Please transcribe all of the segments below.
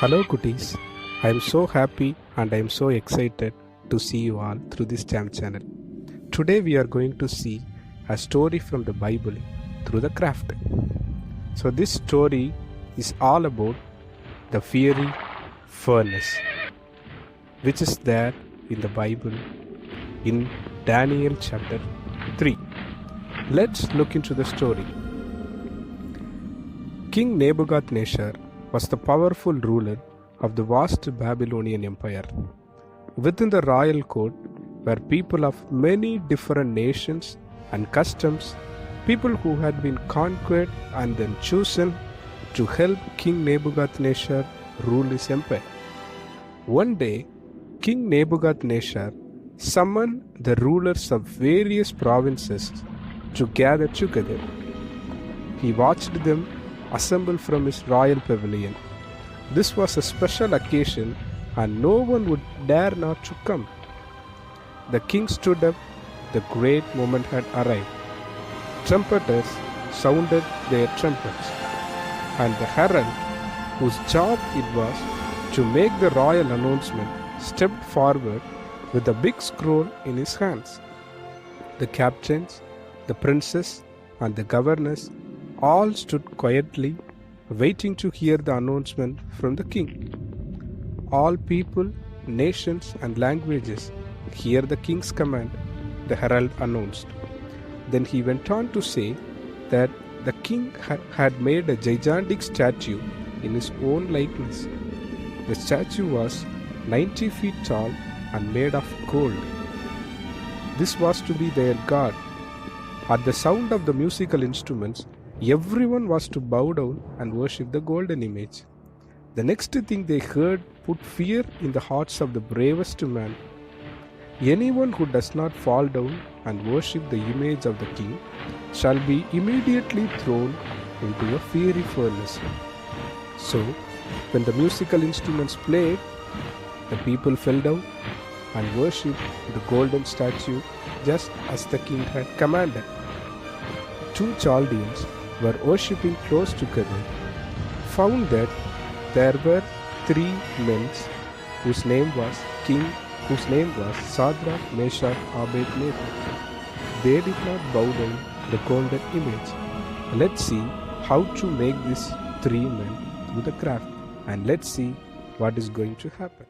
Hello cuties, I am so happy and I am so excited to see you all through this Jam channel. Today we are going to see a story from the Bible through the craft. So this story is all about the fiery furnace, which is there in the Bible in Daniel chapter 3. Let's look into the story. King Nebuchadnezzar was the powerful ruler of the vast Babylonian Empire. Within the royal court were people of many different nations and customs, people who had been conquered and then chosen to help King Nebuchadnezzar rule his empire. One day, King Nebuchadnezzar summoned the rulers of various provinces to gather together. He watched them assemble from his royal pavilion. This was a special occasion and no one would dare not to come. The king stood up. The great moment had arrived. Trumpeters sounded their trumpets, and the herald, whose job it was to make the royal announcement, stepped forward with a big scroll in his hands. The captains, the princes, and the governors all stood quietly, waiting to hear the announcement from the king. All people, nations, and languages hear the king's command, the herald announced. Then he went on to say that the king had made a gigantic statue in his own likeness. The statue was 90 feet tall and made of gold. This was to be their god. At the sound of the musical instruments, everyone was to bow down and worship the golden image. The next thing they heard put fear in the hearts of the bravest man. Anyone who does not fall down and worship the image of the king shall be immediately thrown into a fiery furnace. So, when the musical instruments played, the people fell down and worshipped the golden statue just as the king had commanded. Two Chaldeans were worshipping close together, found that there were three men whose name was Shedrach Meshach and Abednigo. They did not bow down the golden image. Let's see how to make these three men through the craft, and let's see what is going to happen.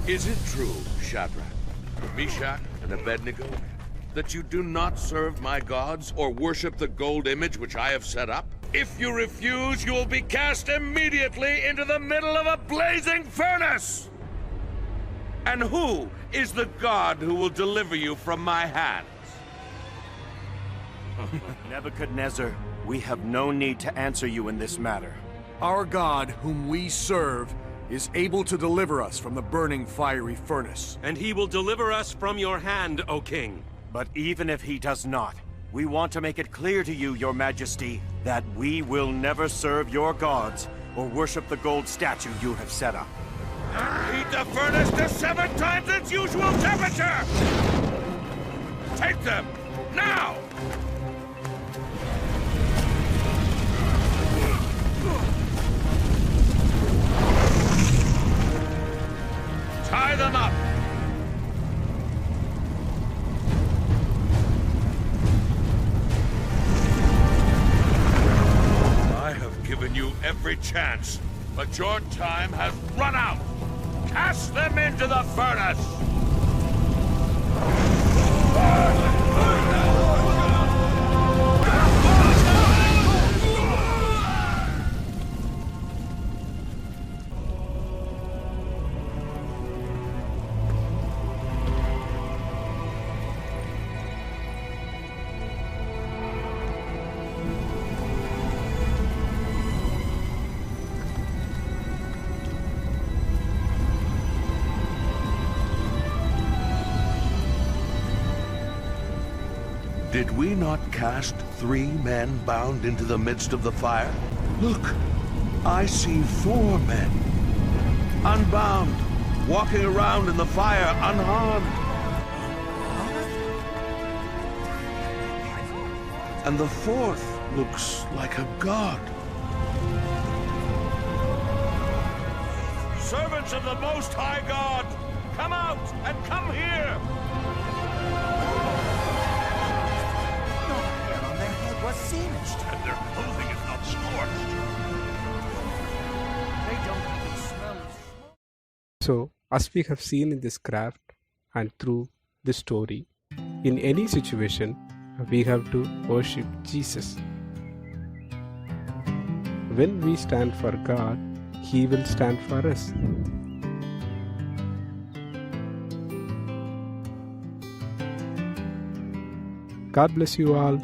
Is it true, Shedrach, Meshach and Abednigo, that you do not serve my gods or worship the gold image which I have set up? If you refuse, you will be cast immediately into the middle of a blazing furnace! And who is the god who will deliver you from my hands? Nebuchadnezzar, we have no need to answer you in this matter. Our God, whom we serve, is able to deliver us from the burning fiery furnace. And he will deliver us from your hand, O king. But even if he does not, we want to make it clear to you, your majesty, that we will never serve your gods or worship the gold statue you have set up. Heat the furnace to 7 times its usual temperature! Take them, now! Tie them up! I have given you every chance, but your time has run out! Cast them into the furnace! Did we not cast 3 men bound into the midst of the fire? Look, I see 4 men, unbound, walking around in the fire unharmed. And the 4th looks like a god. Servants of the Most High God, come out and come here! Was singed. And their clothing is not scorched. They don't even smell of smoke. So, as we have seen in this craft and through this story, in any situation, we have to worship Jesus. When we stand for God, He will stand for us. God bless you all.